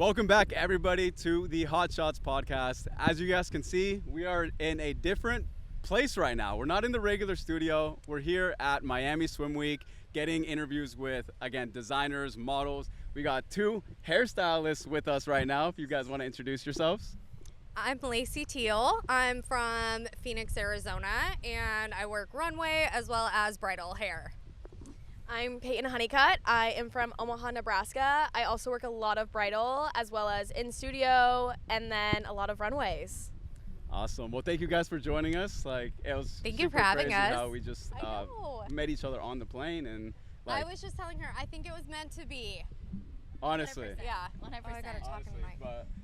Welcome back, everybody, to the Haute Shots podcast. As you guys can see, we are in a different place right now. We're not in the regular studio. We're here at Miami Swim Week getting interviews with, again, designers, models. We got two hairstylists with us right now, if you guys want to introduce yourselves. I'm Lacy Teal. I'm from Phoenix, Arizona, and I work runway as well as bridal hair. I'm Payton Honeycutt. I am from Omaha, Nebraska. I also work a lot of bridal as well as in studio and then a lot of runways. Awesome. Well, thank you guys for joining us. It was Thank you super for having crazy us. how we just met each other on the plane and I was just telling her, I think it was meant to be. honestly. 100%. Yeah. 100%. Oh, I gotta talk in the mic.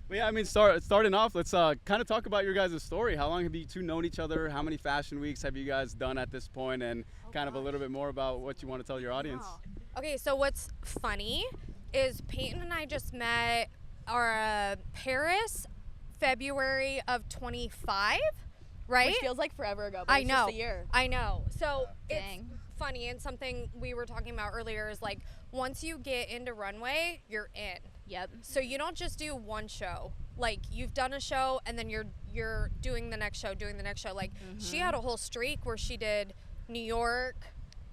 But yeah, I mean, starting off, let's kind of talk about your guys' story. How long have you two known each other? How many fashion weeks have you guys done at this point? And kind of a little bit more about what you want to tell your audience. Wow. Okay, so what's funny is Payton and I just met Paris, February of 25, right? Which feels like forever ago, but I it's know. just a year. I know. So Dang. it's funny, and something we were talking about earlier is like once you get into runway, you're in. Yep. So you don't just do one show. Like you've done a show and then you're doing the next show, Like she had a whole streak where she did New York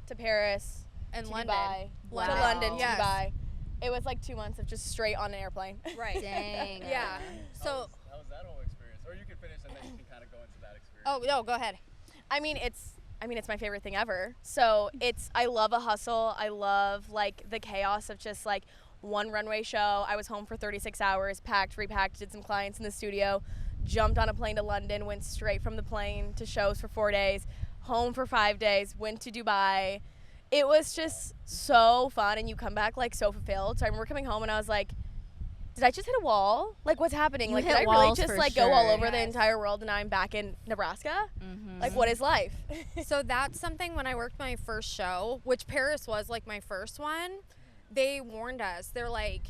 To Paris, and to London. Dubai, Wow. to London, Yes. to Dubai. It was like 2 months of just straight on an airplane. Right. Dang. Yeah. So How was that whole experience? Or you can finish and then you can kind of go into that experience. oh no, go ahead. I mean, it's my favorite thing ever. So I love a hustle. I love like the chaos of just like one runway show. I was home for 36 hours, packed, repacked, did some clients in the studio, jumped on a plane to London, went straight from the plane to shows for 4 days, home for 5 days, went to Dubai. It was just so fun, and you come back like so fulfilled. So I remember coming home and I was like, did I just hit a wall? Like, what's happening? You like, hit did I really walls just for like go all sure. over the Yes. entire world and now I'm back in Nebraska? Mm-hmm. Like, what is life? So that's something when I worked my first show, which Paris was like my first one, they warned us. They're like,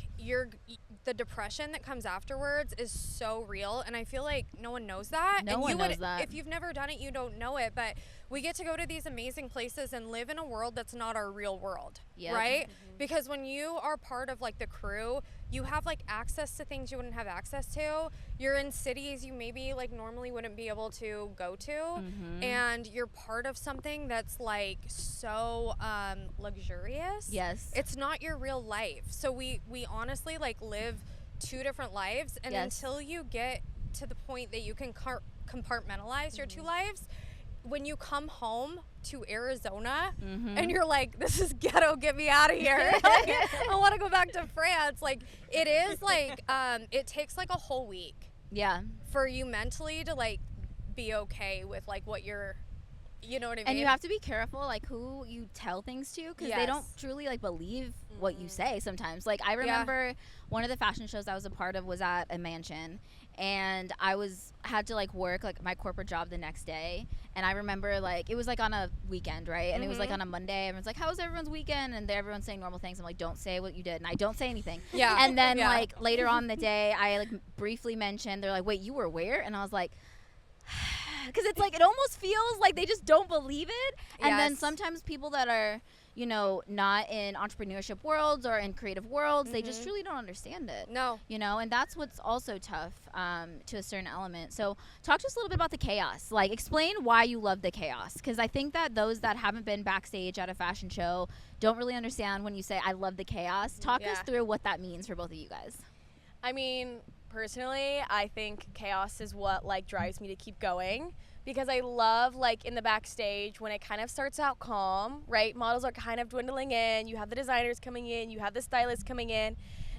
the depression that comes afterwards is so real, and I feel like no one knows that. No and one you knows would, that. If you've never done it, you don't know it, but we get to go to these amazing places and live in a world that's not our real world, Yep. right? Because when you are part of like the crew, you have like access to things you wouldn't have access to. You're in cities you maybe like normally wouldn't be able to go to, and you're part of something that's like so luxurious. Yes. It's not your real life. So we honestly like live two different lives, and Yes. until you get to the point that you can compartmentalize your two lives, when you come home to Arizona and you're like, this is ghetto, get me out of here. Like, I want to go back to France. Like it is like it takes like a whole week Yeah. for you mentally to like be okay with like what you're, you know what I mean? And you have to be careful, like, who you tell things to, because they don't Yes. truly, like, believe what you say sometimes. Like, I remember one of the fashion shows I was a part of was at a mansion, and I had to, like, work, like, my corporate job the next day, and I remember, like, it was, like, on a weekend, right? And it was, like, on a Monday. Everyone's like, how was everyone's weekend? And everyone's saying normal things. I'm like, don't say what you did. And I don't say anything. Yeah. And then, Yeah. like, later on the day, I, like, briefly mentioned, they're like, wait, you were where? And I was like, because it's like it almost feels like they just don't believe it. And then Yes. sometimes people that are, you know, not in entrepreneurship worlds or in creative worlds, they just truly don't understand it. No. You know, and that's what's also tough to a certain element. So talk to us a little bit about the chaos. Like, explain why you love the chaos, because I think that those that haven't been backstage at a fashion show don't really understand when you say I love the chaos. Talk us Yeah. through what that means for both of you guys. I mean, personally, I think chaos is what like drives me to keep going, because I love like in the backstage when it kind of starts out calm, right? Models are kind of dwindling in, you have the designers coming in, you have the stylists coming in,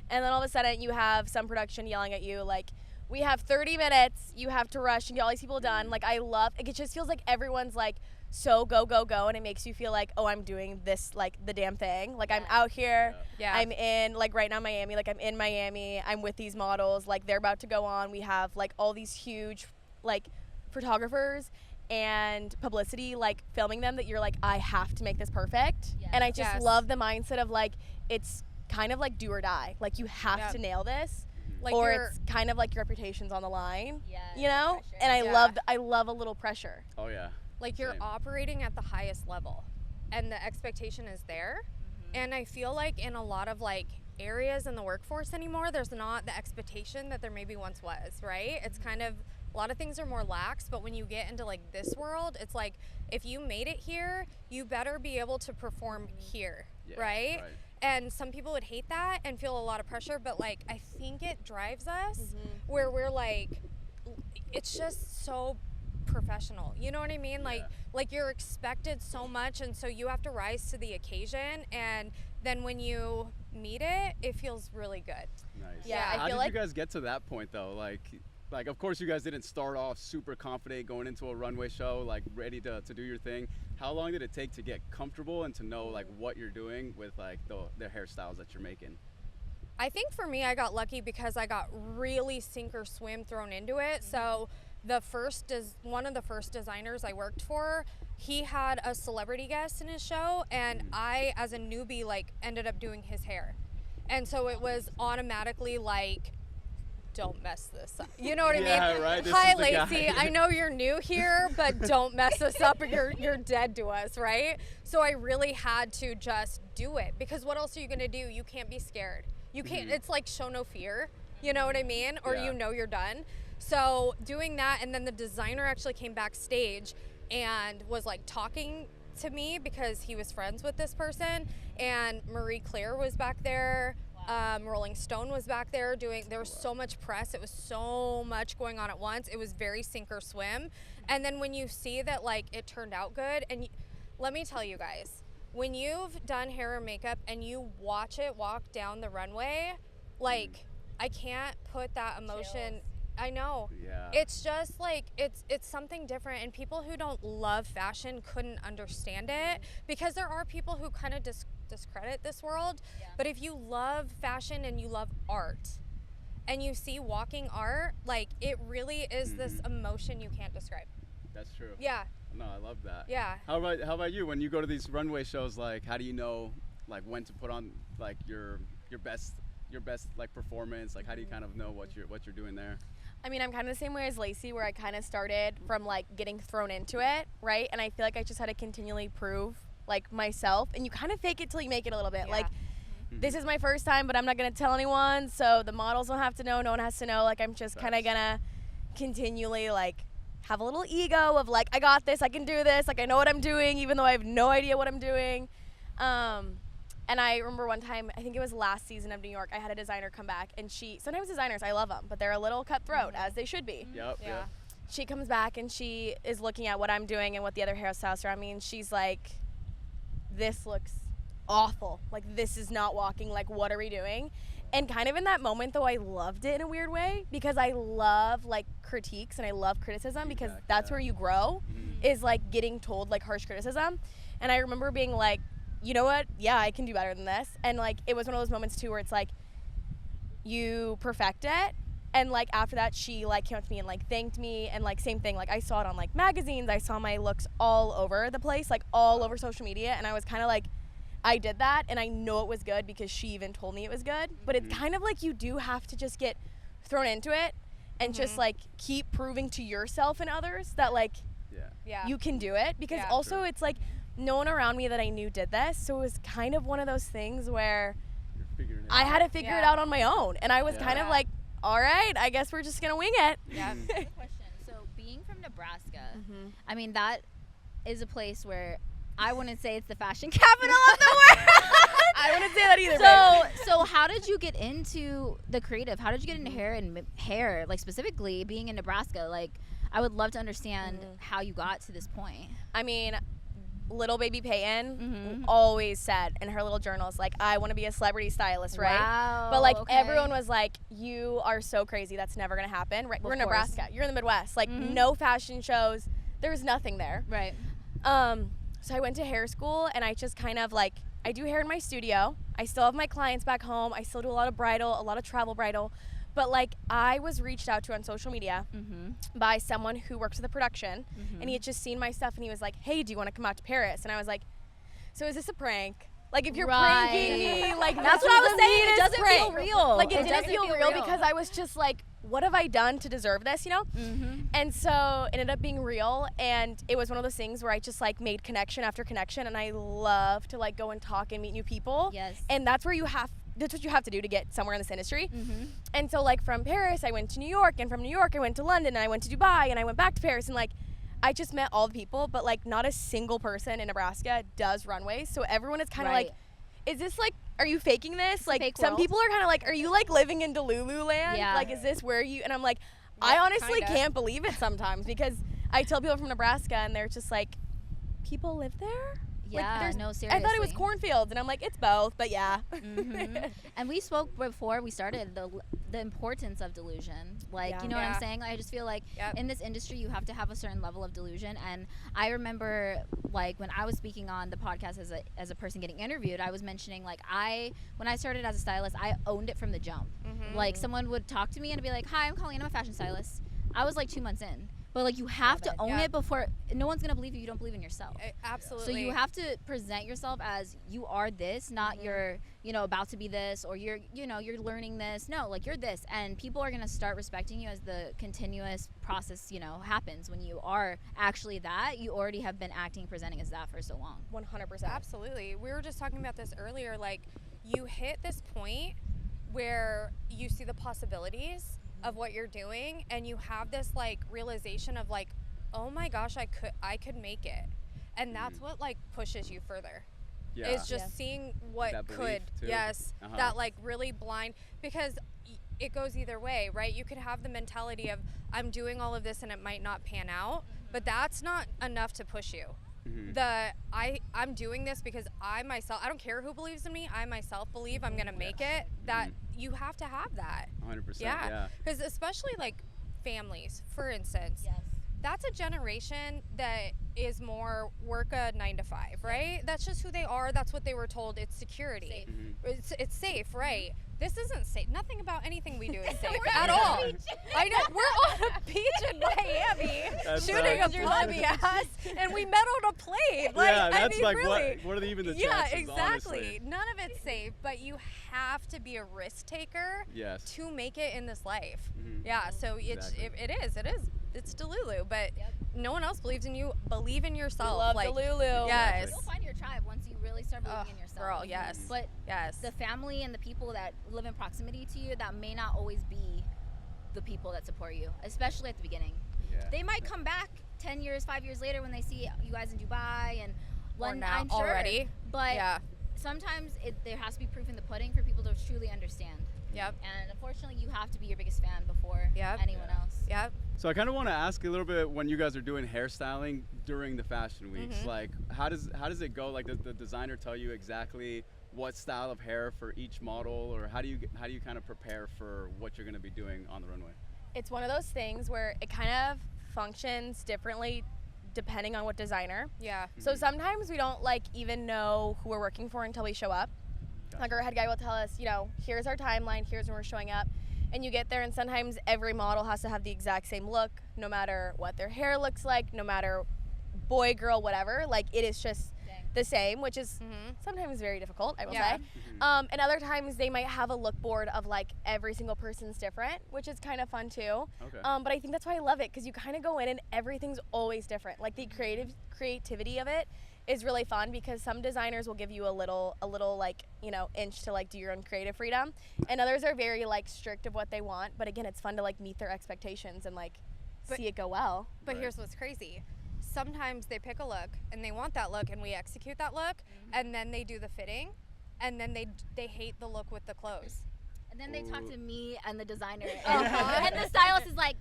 and then all of a sudden you have some production yelling at you like, we have 30 minutes, you have to rush and get all these people done. Like, I love, it just feels like everyone's like so go, and it makes you feel like, oh, I'm doing this, like the damn thing. Like I'm out here, Yeah. I'm in, like right now Miami, like I'm in Miami, I'm with these models, like they're about to go on. We have like all these huge like photographers and publicity like filming them that you're like, I have to make this perfect. Yes. And I just Yes. love the mindset of like, it's kind of like do or die. Like you have Yep. to nail this. Like or you're- it's kind of like your reputation's on the line, Yes, you know? pressure. And Yeah. I love a little pressure. Oh, yeah. Like you're Same. operating at the highest level and the expectation is there. And I feel like in a lot of like areas in the workforce anymore, there's not the expectation that there maybe once was, right? It's kind of, a lot of things are more lax, but when you get into like this world, it's like, if you made it here, you better be able to perform here, right? And some people would hate that and feel a lot of pressure, but like, I think it drives us where we're like, it's just so professional, you know what I mean? Like you're expected so much, and so you have to rise to the occasion, and then when you meet it, it feels really good. Nice. Yeah, I How feel did like you guys get to that point though? Like of course you guys didn't start off super confident going into a runway show, like ready to do your thing. How long did it take to get comfortable and to know like what you're doing with like the hairstyles that you're making? I think for me, I got lucky because I got really sink or swim thrown into it. So one of the first designers I worked for, he had a celebrity guest in his show, and I, as a newbie, like ended up doing his hair. And so it was automatically like, don't mess this up. You know what I mean? Right. Hi, Lacy. I know you're new here, but don't mess this up or you're dead to us, right? So I really had to just do it, because what else are you gonna do? You can't be scared. You can't, it's like show no fear. You know what I mean? Or you know you're done. So doing that, and then the designer actually came backstage and was like talking to me because he was friends with this person, and Marie Claire was back there. Rolling Stone was back there there was so much press. It was so much going on at once. It was very sink or swim. And then when you see that like it turned out good, and let me tell you guys, when you've done hair or makeup and you watch it walk down the runway, like I can't put that emotion. Chills. I know. Yeah. It's just like, it's something different, and people who don't love fashion couldn't understand it, because there are people who kind of discredit this world. But if you love fashion and you love art and you see walking art, like it really is this emotion you can't describe. That's true. Yeah. No, I love that. Yeah. How about you? When you go to these runway shows, like how do you know like when to put on like your best like performance? Like how do you kind of know what you're doing there? I mean, I'm kind of the same way as Lacy, where I kind of started from like getting thrown into it, right? And I feel like I just had to continually prove like myself, and you kind of fake it till you make it a little bit. Like, this is my first time, but I'm not gonna tell anyone, so the models don't have to know, no one has to know. Like, I'm just kind of gonna continually like have a little ego of like, I got this, I can do this, like I know what I'm doing, even though I have no idea what I'm doing. And I remember one time, I think it was last season of New York, I had a designer come back, and sometimes designers, I love them, but they're a little cutthroat, as they should be. Yep. She comes back and she is looking at what I'm doing and what the other hairstylists are. I mean, she's like, this looks awful. Like, this is not walking. Like, what are we doing? And kind of in that moment, though, I loved it in a weird way, because I love like critiques and I love criticism, because that's where you grow, is like getting told like harsh criticism. And I remember being like, you know what? Yeah, I can do better than this. And like, it was one of those moments too where it's like, you perfect it. And like after that, she like came up to me and like thanked me, and like same thing, like I saw it on like magazines, I saw my looks all over the place, like all over social media, and I was kind of like, I did that and I know it was good because she even told me it was good. But it's kind of like you do have to just get thrown into it and just like keep proving to yourself and others that like you can do it, because also it's like no one around me that I knew did this, so it was kind of one of those things where I had to figure it out on my own, and I was kind of like, all right, I guess we're just gonna wing it. Good question. So being from Nebraska, I mean, that is a place where I wouldn't say it's the fashion capital of the world. I wouldn't say that either. So how did you get into the creative? How did you get into hair, like specifically being in Nebraska? Like, I would love to understand how you got to this point. I mean, little baby Payton always said in her little journals, like, I want to be a celebrity stylist, right? Wow, but like everyone was like, you are so crazy, that's never gonna happen, right? We're in Nebraska, you're in the Midwest, like no fashion shows, there's nothing there, right? So I went to hair school, and I just kind of like, I do hair in my studio, I still have my clients back home, I still do a lot of bridal, a lot of travel bridal, but like I was reached out to on social media by someone who works with the production, and he had just seen my stuff, and he was like, hey, do you want to come out to Paris? And I was like, so is this a prank? Like, if you're pranking me, like, that's what I was saying. It doesn't feel real. Like, it didn't feel real because I was just like, what have I done to deserve this, you know? And so it ended up being real, and it was one of those things where I just like made connection after connection, and I love to like go and talk and meet new people. Yes. And that's where you have that's what you have to do to get somewhere in this industry. And so like from Paris, I went to New York, and from New York, I went to London, and I went to Dubai, and I went back to Paris, and like, I just met all the people, but like not a single person in Nebraska does runways. So everyone is kind of like, is this like, are you faking this? It's like some people are kind of like, are you like living in Delulu land? Yeah. Like, is this where you, and I'm like, I honestly kinda. can't believe it sometimes, because I tell people from Nebraska and they're just like, people live there? Yeah, like, no, seriously. I thought it was cornfields, and I'm like, it's both, but yeah. And we spoke before we started the importance of delusion. Like, Yeah. you know what I'm saying? I just feel like in this industry, you have to have a certain level of delusion. And I remember, like, when I was speaking on the podcast as a person getting interviewed, I was mentioning, like, when I started as a stylist, I owned it from the jump. Like, someone would talk to me and be like, hi, I'm Colleen, I'm a fashion stylist. I was like 2 months in. But like, you have to own it before, no one's gonna believe you don't believe in yourself. Absolutely. So you have to present yourself as you are this, not you're, about to be this, or you're learning this. No, like, you're this, and people are gonna start respecting you as the continuous process, happens. When you are actually that, you already have been acting, presenting as that for so long. 100%. Absolutely. We were just talking about this earlier. Like, you hit this point where you see the possibilities of what you're doing, and you have this like realization of like, oh my gosh, I could make it, and that's what like pushes you further. Is just seeing what that could too. That like really blind, because it goes either way, right? You could have the mentality of, I'm doing all of this and it might not pan out, but that's not enough to push you. I'm doing this because I myself, I don't care who believes in me, I myself believe I'm gonna make it. That you have to have that. 100%. Yeah, because especially like families, for instance, that's a generation that is more work a 9 to 5, right? That's just who they are. That's what they were told. It's security. It's safe, right? This isn't safe. Nothing about anything we do is safe at all. I know. We're on a beach in Miami shooting a podcast, and we met on a plane. Like, that's I mean, like, really. what are even the chances, Yeah, exactly. honestly? None of it's safe, but you have to be a risk taker to make it in this life. Yeah, so it is. It's Delulu, but no one else believes in you. Believe in yourself. Love like, Delulu. Yes. You'll find your tribe once you really start believing in yourself. Girl, yes. But the family and the people that live in proximity to you, that may not always be the people that support you, especially at the beginning. They might come back 10 years, 5 years later when they see you guys in Dubai and London, I'm sure. Already. But sometimes there has to be proof in the pudding for people to truly understand. And unfortunately, you have to be your biggest fan before anyone else. So I kind of want to ask a little bit, when you guys are doing hairstyling during the fashion weeks, like how does it go? Like, does the designer tell you exactly what style of hair for each model, or how do you kind of prepare for what you're going to be doing on the runway? It's one of those things where it kind of functions differently depending on what designer. So sometimes we don't like even know who we're working for until we show up. Like, our head guy will tell us, here's our timeline, here's when we're showing up. And you get there, and sometimes every model has to have the exact same look, no matter what their hair looks like, no matter boy, girl, whatever. Like, it is just the same, which is sometimes very difficult, I will say. And other times they might have a look board of like every single person's different, which is kind of fun too. But I think that's why I love it, because you kind of go in and everything's always different. Like, the creativity of it is really fun, because some designers will give you a little like, inch to like do your own creative freedom, and others are very like strict of what they want. But again, it's fun to like meet their expectations and like see it go well. But here's what's crazy. Sometimes they pick a look and they want that look, and we execute that look, and then they do the fitting, and then they hate the look with the clothes. And then they talk to me and the designer, and the stylist is like,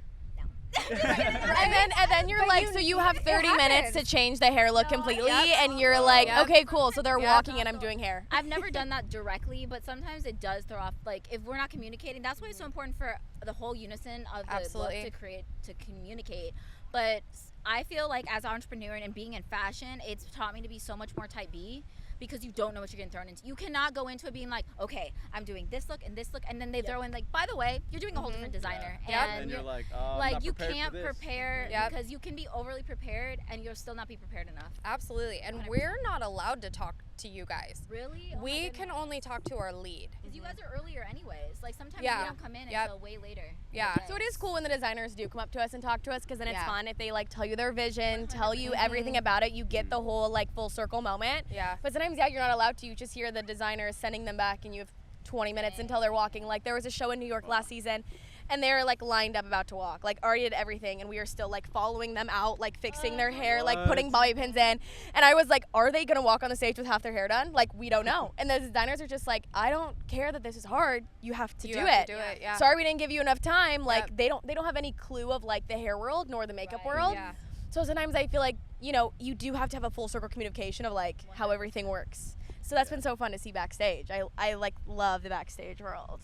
and then you're like, so you have 30 minutes to change the hair look completely, and you're like, okay, cool. So they're walking and I'm doing hair. I've never done that directly, but sometimes it does throw off. Like, if we're not communicating, that's why it's so important for the whole unison of the look to communicate. But I feel like as an entrepreneur and being in fashion, it's taught me to be so much more type B, because you don't know what you're getting thrown into. You cannot go into it being like, okay, I'm doing this look, and then they throw in like, by the way, you're doing a whole different designer. And you're like, you can't prepare, because you can be overly prepared and you'll still not be prepared enough. Absolutely. And 100%. We're not allowed to talk to you guys. Really? We can only talk to our lead. Because you guys are earlier anyways. Like, sometimes we don't come in until way later. So it is cool when the designers do come up to us and talk to us, because then it's fun if they like tell you their vision, tell you everything about it. You get the whole like full circle moment. But sometimes, you're not allowed to. You just hear the designer sending them back, and you have 20 minutes until they're walking. Like, there was a show in New York last season, and they were like lined up about to walk, like already did everything, and we were still like following them out, like fixing their hair, like putting bobby pins in. And I was like, are they gonna walk on the stage with half their hair done? Like, we don't know. And the designers are just like, I don't care that this is hard, you have to do it. Yeah. Sorry we didn't give you enough time. Like, they don't have any clue of like the hair world nor the makeup world. Yeah. So sometimes I feel like, you know, you do have to have a full circle communication of like how everything works. So that's been so fun to see backstage. I like love the backstage world.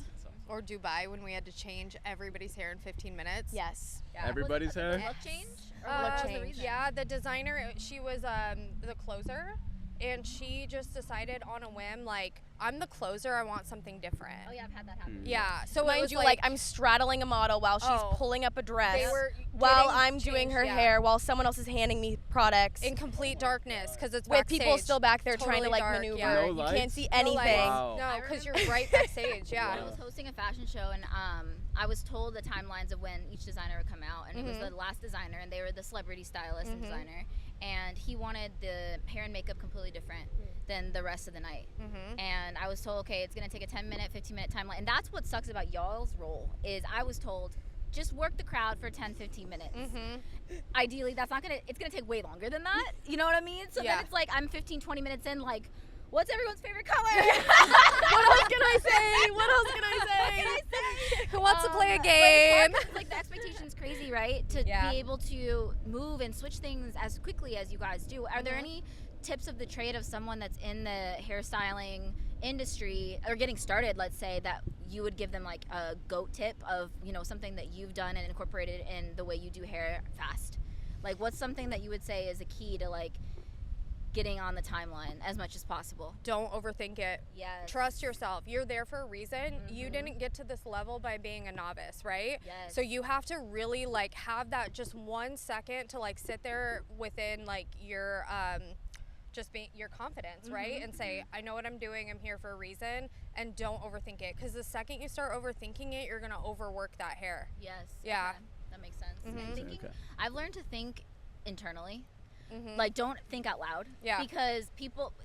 Or Dubai, when we had to change everybody's hair in 15 minutes. Yes. Yeah. Everybody's hair? Look change? Or Look what was the change. reason? Yeah, the designer, she was the closer, and she just decided on a whim, like, I'm the closer, I want something different. Oh yeah, I've had that happen. Yeah, so it Mind was you, like I'm straddling a model while she's Oh. pulling up a dress, they were while getting I'm doing changed, her yeah. hair, while someone else is handing me products. in complete darkness, because it's With people backstage. still back there trying to Totally like dark, maneuver. yeah. No You lights? can't see No anything. lights. Wow. No, because you're right backstage, yeah. I was hosting a fashion show, and I was told the timelines of when each designer would come out, and it was the last designer, and they were the celebrity stylist and designer, and he wanted the hair and makeup completely different than the rest of the night. And I was told, okay, it's gonna take a 10-minute, 15-minute timeline, and that's what sucks about y'all's role is I was told just work the crowd for 10-15 minutes. Ideally, that's not gonna, it's gonna take way longer than that, you know what I mean? So Yeah. then it's like I'm 15-20 minutes in, like, what's everyone's favorite color? What else can I say? What else can I say? Who wants to play a but it's game? hard 'cause, like, the expectation's crazy, right? To Yeah. be able to move and switch things as quickly as you guys do. Are there any tips of the trade of someone that's in the hairstyling industry or getting started, let's say, that you would give them like a GOAT tip of, you know, something that you've done and incorporated in the way you do hair fast? Like, what's something that you would say is a key to like getting on the timeline as much as possible? Don't overthink it. Yes. Trust yourself. You're there for a reason. You didn't get to this level by being a novice, right? Yes. So you have to really like have that just 1 second to like sit there within like your just being your confidence, right? And say, I know what I'm doing, I'm here for a reason, and don't overthink it, because the second you start overthinking it, you're gonna overwork that hair. Yes. Yeah. Okay. That makes sense. And thinking, Okay. I've learned to think internally. Like, don't think out loud. Yeah. Because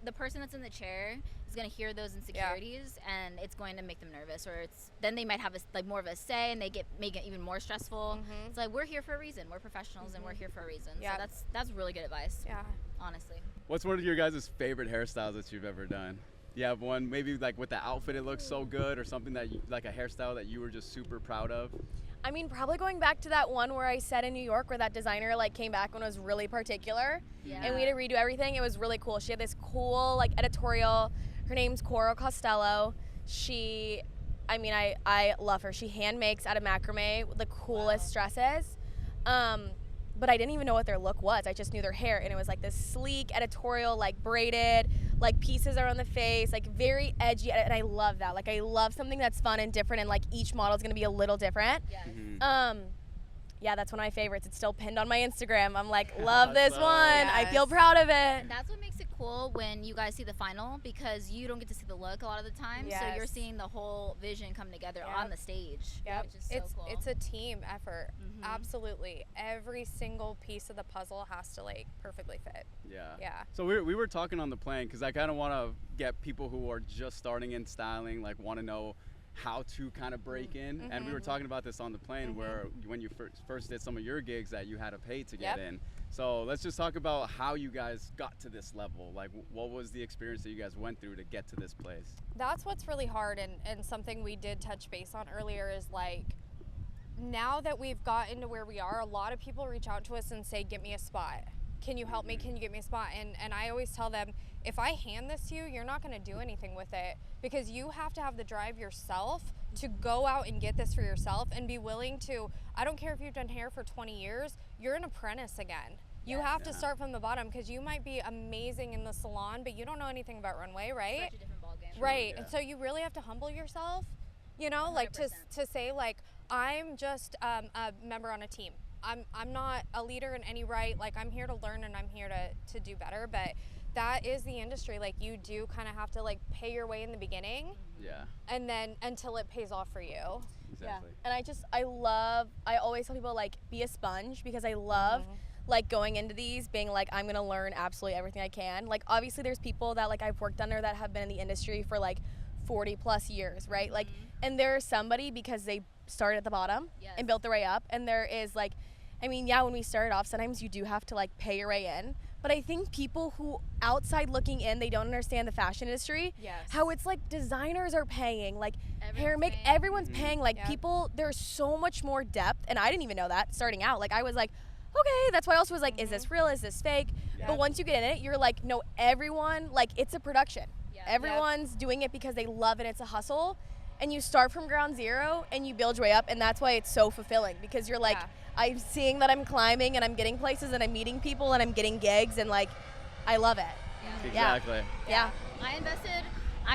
the person that's in the chair is going to hear those insecurities and it's going to make them nervous, or then they might have more of a say and make it even more stressful. It's like, we're here for a reason. We're professionals and we're here for a reason. Yeah. So that's really good advice. Yeah. Honestly. What's one of your guys' favorite hairstyles that you've ever done? You have one, maybe like with the outfit it looks so good, or something that like a hairstyle that you were just super proud of? I mean, probably going back to that one where I said in New York where that designer like came back and was really particular, and we had to redo everything. It was really cool. She had this cool like editorial. Her name's Cora Costello. I love her. She hand makes out of macrame the coolest dresses. But I didn't even know what their look was. I just knew their hair, and it was like this sleek editorial, like braided, like pieces are on the face, like very edgy, and I love that. Like, I love something that's fun and different, and like each model's gonna be a little different. Yes. Yeah, that's one of my favorites. It's still pinned on my Instagram. I'm like, love this Awesome. one. I feel proud of it. And that's what makes it cool when you guys see the final, because you don't get to see the look a lot of the time. So you're Yes. seeing the whole vision come together on the stage. Yep. Which is so cool. It's a team effort. Absolutely. Every single piece of the puzzle has to like perfectly fit. Yeah. Yeah. So we were talking on the plane, because I kind of want to get people who are just starting in styling, like want to know how to kind of break in. And we were talking about this on the plane, where when you first did some of your gigs that you had to pay to get in. So let's just talk about how you guys got to this level. Like, what was the experience that you guys went through to get to this place? That's what's really hard, and something we did touch base on earlier is like, now that we've gotten to where we are, a lot of people reach out to us and say, get me a spot. Can you help me? Can you get me a spot? And I always tell them, if I hand this to you, you're not gonna do anything with it, because you have to have the drive yourself to go out and get this for yourself and be willing to, I don't care if you've done hair for 20 years, you're an apprentice again. You have to start from the bottom, because you might be amazing in the salon, but you don't know anything about runway, right? Such a different ballgame. Right, and so you really have to humble yourself, you know, like to say like, I'm just a member on a team. I'm not a leader in any right, like I'm here to learn and I'm here to do better, but that is the industry. Like, you do kind of have to like pay your way in the beginning, Yeah. and then until it pays off for you. Exactly. And I always tell people like, be a sponge, because I love like going into these being like, I'm gonna learn absolutely everything I can. Like, obviously there's people that like I've worked under that have been in the industry for like 40 plus years, right? Like, and there's somebody because they started at the bottom and built their way up. And there is like, I mean, yeah, when we started off, sometimes you do have to like pay your way in. But I think people who outside looking in, they don't understand the fashion industry. How it's like designers are paying, like everyone's paying. Like people, there's so much more depth. And I didn't even know that starting out. Like I was like, okay, that's why I also was like, is this real? Is this fake? But once you get in it, you're like, no, everyone, like it's a production. Everyone's doing it because they love it. It's a hustle. And you start from ground zero and you build your way up. And that's why it's so fulfilling, because you're like, I'm seeing that I'm climbing and I'm getting places and I'm meeting people and I'm getting gigs and like, I love it. Exactly. Yeah. I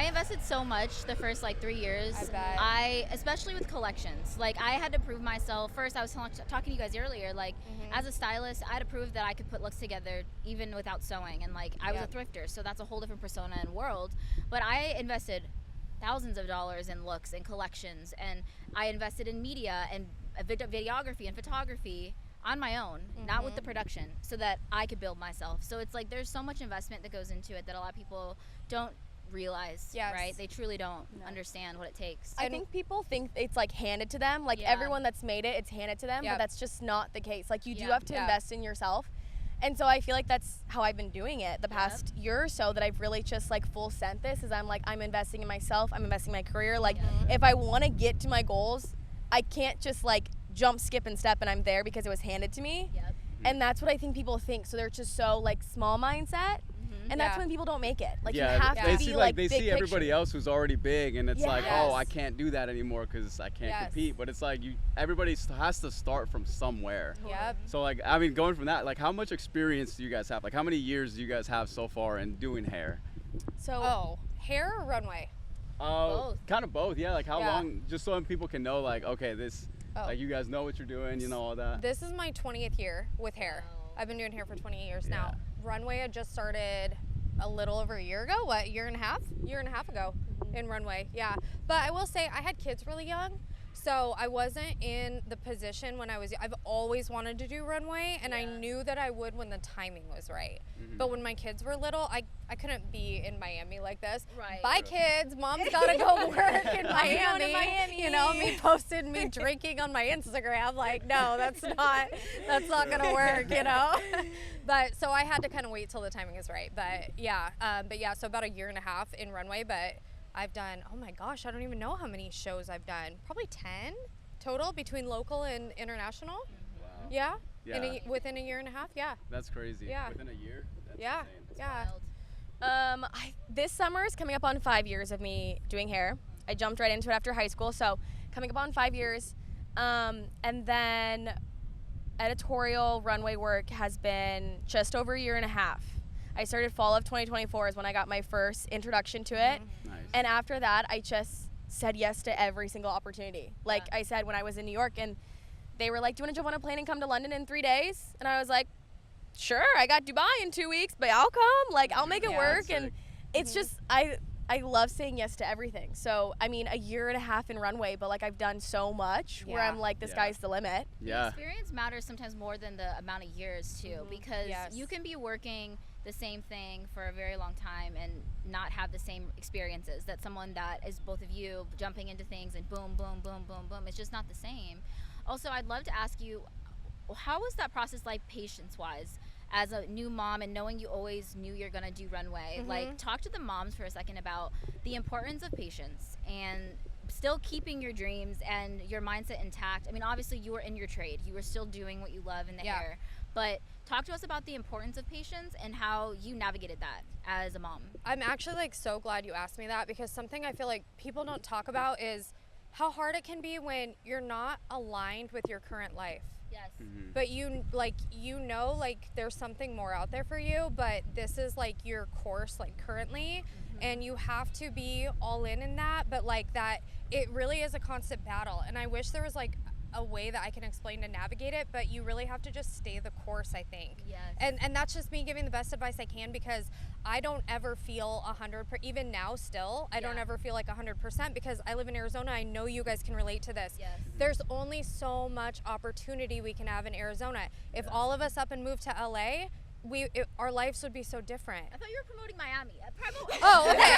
invested so much the first like 3 years. I bet. Especially with collections. Like I had to prove myself. First, I was talking to you guys earlier. Like as a stylist, I had to prove that I could put looks together even without sewing. And like I was a thrifter, so that's a whole different persona and world. But I invested thousands of dollars in looks and collections, and I invested in media and videography and photography on my own, not with the production, so that I could build myself. So it's like there's so much investment that goes into it that a lot of people don't realize, right? They truly don't understand what it takes. I think people think it's like handed to them, like everyone that's made it, it's handed to them, but that's just not the case. Like you do have to invest in yourself. And so I feel like that's how I've been doing it the past year or so, that I've really just like full sent this, is I'm like, I'm investing in myself, I'm investing in my career. Like if I want to get to my goals, I can't just like jump, skip, and step and I'm there because it was handed to me. And that's what I think people think. So they're just so like small mindset. And that's when people don't make it. Like you have to be like they big see everybody picture. else who's already big, and it's like, oh, I can't do that anymore because I can't compete. But it's like everybody has to start from somewhere. So like, I mean, going from that, like, how much experience do you guys have? Like, how many years do you guys have so far in doing hair? So hair or runway? Both. Kind of both. Yeah. Like how long? Just so people can know, like, okay, this, like, you guys know what you're doing, you know, all that. This is my 20th year with hair. I've been doing hair for 20 years now. Runway I just started a little over a year ago. What, year and a half ago in runway. But I will say I had kids really young, so I wasn't in the position when I've always wanted to do runway, and I knew that I would when the timing was right. But when my kids were little, I couldn't be in Miami like this. Bye kids, mom's gotta go work in Miami. You know, me posted me drinking on my Instagram, like, no, that's not gonna work, you know. But so I had to kind of wait till the timing is right. But so about a year and a half in runway, but I've done, oh my gosh, I don't even know how many shows I've done. Probably 10 total between local and international. Wow. Within a year and a half. That's crazy. Within a year. This summer is coming up on 5 years of me doing hair. I jumped right into it after high school, so coming up on 5 years. And then editorial runway work has been just over a year and a half. I started fall of 2024 is when I got my first introduction to it. Nice. And after that, I just said yes to every single opportunity. Like I said, when I was in New York and they were like, do you want to jump on a plane and come to London in 3 days? And I was like, sure, I got Dubai in 2 weeks, but I'll come. Like, I'll make it work. And it's just, I love saying yes to everything. So, I mean, a year and a half in runway, but like I've done so much where I'm like, the sky's the limit. The experience matters sometimes more than the amount of years too, because you can be working the same thing for a very long time and not have the same experiences that someone that is both of you jumping into things and boom, boom, boom, boom, boom. It's just not the same. Also, I'd love to ask you, how was that process like patience-wise as a new mom and knowing you always knew you're gonna do runway? Like, talk to the moms for a second about the importance of patience and still keeping your dreams and your mindset intact. I mean, obviously you were in your trade, you were still doing what you love in the hair, but talk to us about the importance of patience and how you navigated that as a mom. I'm actually like so glad you asked me that, because something I feel like people don't talk about is how hard it can be when you're not aligned with your current life. But you know, like there's something more out there for you, but this is like your course like currently, and you have to be all in that, but like that it really is a constant battle. And I wish there was like a way that I can explain to navigate it, but you really have to just stay the course, I think. And that's just me giving the best advice I can, because I don't ever feel 100%, even now still, I don't ever feel like 100%, because I live in Arizona. I know you guys can relate to this. There's only so much opportunity we can have in Arizona. If all of us up and move to LA, our lives would be so different. I thought you were promoting Miami. Oh, okay.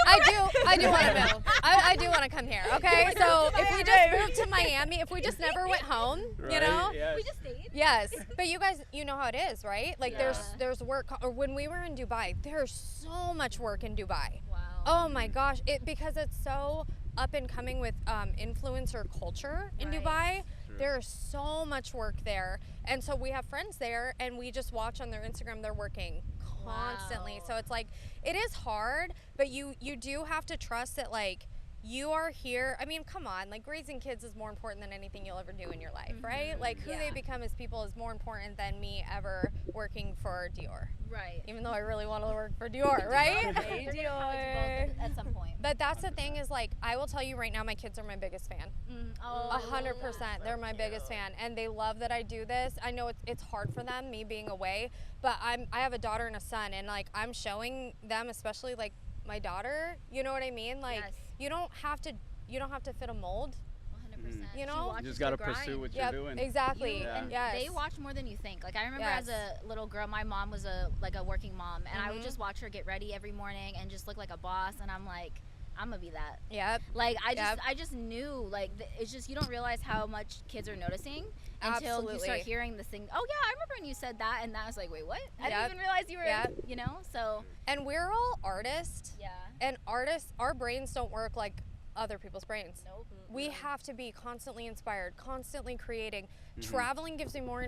I do want to move. I do want to come here. Okay, so if we just moved to Miami, if we just never went home, you know. Yes. We just stayed. Yes, but you guys, you know how it is, right? Like Yeah. there's work. Or when we were in Dubai, there's so much work in Dubai. Wow. Oh my gosh, because it's so up and coming with influencer culture in Right. Dubai. True. There's so much work there, and so we have friends there, and we just watch on their Instagram. They're working constantly, Wow. so it's like it is hard, but you do have to trust that like you are here. I mean, come on, like raising kids is more important than anything you'll ever do in your life, right? Like who they Yeah. become as people is more important than me ever working for Dior. Right. Even though I really want to work for Dior, right? Hey, We're gonna college both at some point. But that's the thing is like I will tell you right now, my kids are my biggest fan. Oh, 100%, they're my biggest fan, and they love that I do this. I know it's hard for them, me being away, but I have a daughter and a son, and like I'm showing them, especially like my daughter. You know what I mean? Like Yes. you don't have to fit a mold. 100%. You She know? watches You just the gotta grind. pursue what Yep, you're doing. exactly. Yeah. And Yes. they watch more than you think. Like I remember Yes. as a little girl, my mom was a working mom, and I would Mhm. just watch her get ready every morning and just look like a boss, and I'm like, I'm gonna be that. Yep. Like Yep. I just knew like it's just you don't realize how much kids are noticing until you start Absolutely. hearing this thing. Oh yeah, I remember when you said that, and that was like, wait, what? I Yep. didn't even realize you were, Yep. you know. So And we're all artists, yeah, and artists, our brains don't work like other people's brains. nope. We have to be constantly inspired, constantly creating. Mm-hmm. Traveling gives me more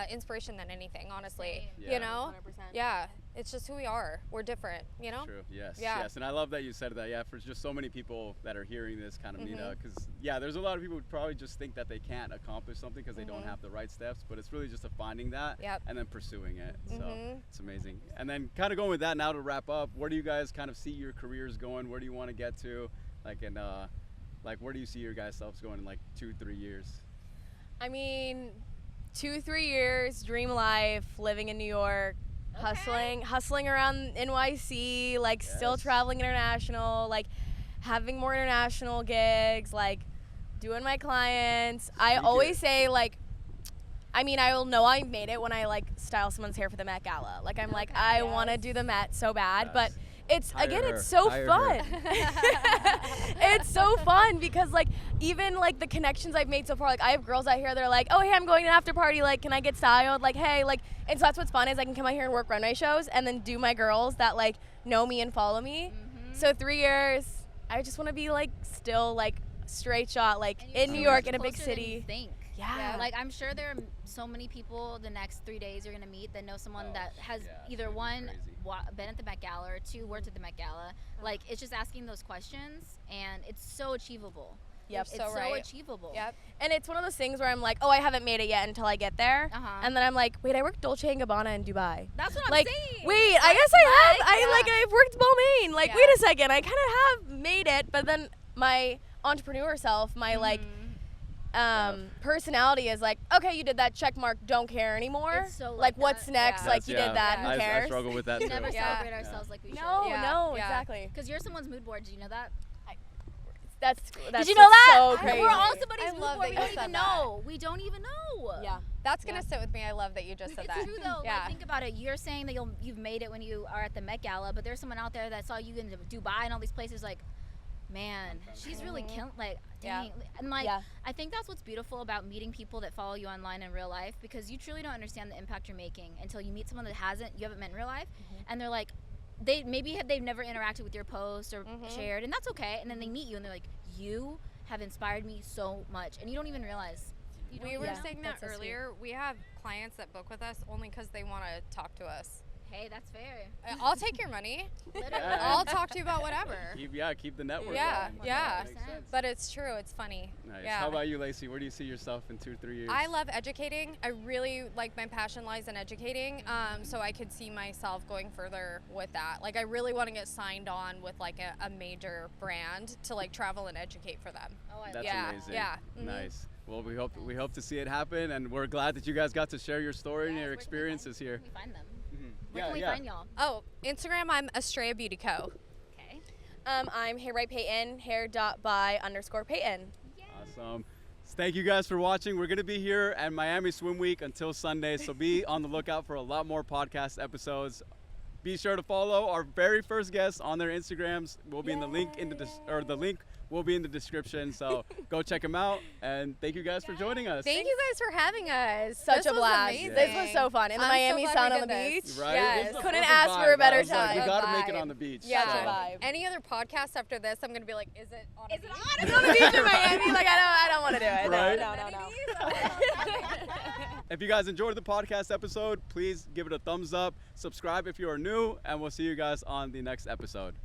inspiration than anything, honestly. Yeah. You know? 100%. Yeah, it's just who we are. We're different, you know? True. Yes. Yeah. Yes. And I love that you said that. Yeah. For just so many people that are hearing this kind of Mhm. because there's a lot of people who probably just think that they can't accomplish something because they don't Mhm. have the right steps. But it's really just a finding that Yep. and then pursuing it. So Mhm. it's amazing. And then kind of going with that now to wrap up. Where do you guys kind of see your careers going? Where do you want to get to? Like like where do you see your guys' selves going in like 2-3 years? I mean, 2-3 years, dream life, living in New York, hustling around NYC, like still Yes. traveling international, like having more international gigs, like doing my clients. I Speak always it. say like, I mean, I will know I made it when I like style someone's hair for the Met Gala. Like I'm like, I want to do the Met so bad, but Yes. it's Hire again, her. it's so Hire fun. her. It's so fun because like even like the connections I've made so far, like I have girls out here that are like, oh hey, I'm going to an after party, like can I get styled? Like hey, like, and so that's what's fun is I can come out here and work runway shows and then do my girls that like know me and follow me. So 3 years, I just want to be like still like straight shot like And you're in so New much York in a big closer than you city. think. Yeah. Like I'm sure there are so many people the next 3 days you're gonna meet that know someone Oh, that has yeah, it's either gonna be one crazy. been at the Met Gala or two worked at the Met Gala. Like it's just asking those questions, and it's so achievable. Yep. It's so so right. achievable. Yep. And it's one of those things where I'm like, oh, I haven't made it yet until I get there. Uh-huh. And then I'm like, wait, I worked Dolce & Gabbana in Dubai. That's what I'm Like, saying. wait, I guess I have. Yeah. I've worked Balmain. Like, Yeah. wait a second, I kind of have made it, but then my entrepreneur self, my like personality is like, okay, you did that, check mark, don't care anymore. It's so like like what's that. next? Yeah. Like you did that, who I cares? struggle with that We too. never Yeah. celebrate ourselves like we No, should. Yeah. no, Yeah. exactly. Because you're someone's mood board. Did you know that? That's Did you know that? So crazy. We're on somebody's I mood love board. that We you don't said even that. know. We don't even know. Yeah. That's gonna sit with me. I love that you just said It's that. true though. Yeah. Like, think about it. You're saying that you've made it when you are at the Met Gala, but there's someone out there that saw you in Dubai and all these places. Like, man, she's really killing. Like, Yeah. dang. And like, Yeah. I think that's what's beautiful about meeting people that follow you online in real life, because you truly don't understand the impact you're making until you meet someone that you haven't met in real life, and they're like, they've never interacted with your post or shared, and that's okay. And then they meet you and they're like, you have inspired me so much, and you don't even realize. You don't We were even know. saying that That's so sweet. earlier. We have clients that book with us only because they want to talk to us. Hey, that's fair. I'll take your money. Literally. I'll talk to you about whatever. Keep the network Yeah, going. yeah. That makes sense. But it's true. It's funny. Nice. Yeah. How about you, Lacy? Where do you see yourself in 2-3 years? I love educating. I really like, my passion lies in educating. So I could see myself going further with that. Like I really want to get signed on with like a major brand to like travel and educate for them. Oh, I That's Yeah, amazing. yeah. Mhm. Nice. Well, we hope to see it happen, and we're glad that you guys got to share your story and Yes, your where can we experiences here. Where can we find them? Mhm. Where can we find y'all? Oh, Instagram, I'm Estrella Beauty Co. Okay. I'm Hair by Payton, hair.by_Payton. Awesome. Thank you guys for watching. We're going to be here at Miami Swim Week until Sunday, so be on the lookout for a lot more podcast episodes. Be sure to follow our very first guests on their Instagrams. Will be in the link in the link will be in the description. So go check them out. And thank you guys for joining us. Thank you guys for having us. Such This a was blast. amazing. This was so fun. In the I'm so Miami glad sun we on the did beach. this. Right? Yes. This is the Couldn't perfect ask for a vibe. better I was like, time. we got to make it Vibe. on the beach. Yeah. Such a So. vibe. Any other podcast after this, I'm gonna be like, is it on? Is it on? It's on the beach in Miami. Like I don't want to do it. Right? No. If you guys enjoyed the podcast episode, please give it a thumbs up. Subscribe if you are new, and we'll see you guys on the next episode.